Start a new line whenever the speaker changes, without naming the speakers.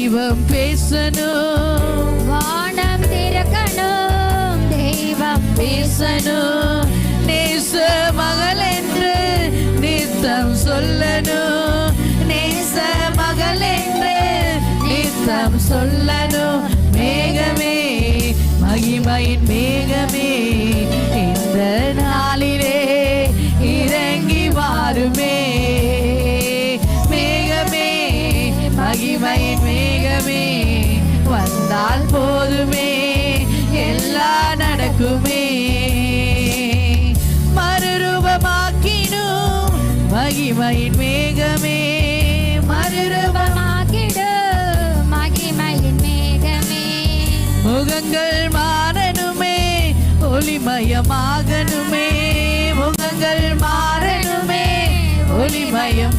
தெய்வம் பேசணும்,
வானம் திறக்கணும், தெய்வம்
பேசணும். நேச மகள் என்று நித்தம் சொல்லணும், நேச மகள் என்று நித்தம் சொல்லணும். மேகமே, மகிமையின் மேகமே, இந்த நாளிலே இறங்கி வாருமே. மேகமே, மகிமையின் மேகமே, வந்தால் போதுமே, எல்லாம் நடக்குமே. மறுரூபமாக்கினும் மகிமையின் மேகமே,
மறுரூபமாக்கிடும் மகிமையின் மேகமே.
முகங்கள் மாறணுமே, ஒளிமயமாகணுமே, முகங்கள் மாறணுமே, ஒளிமயம்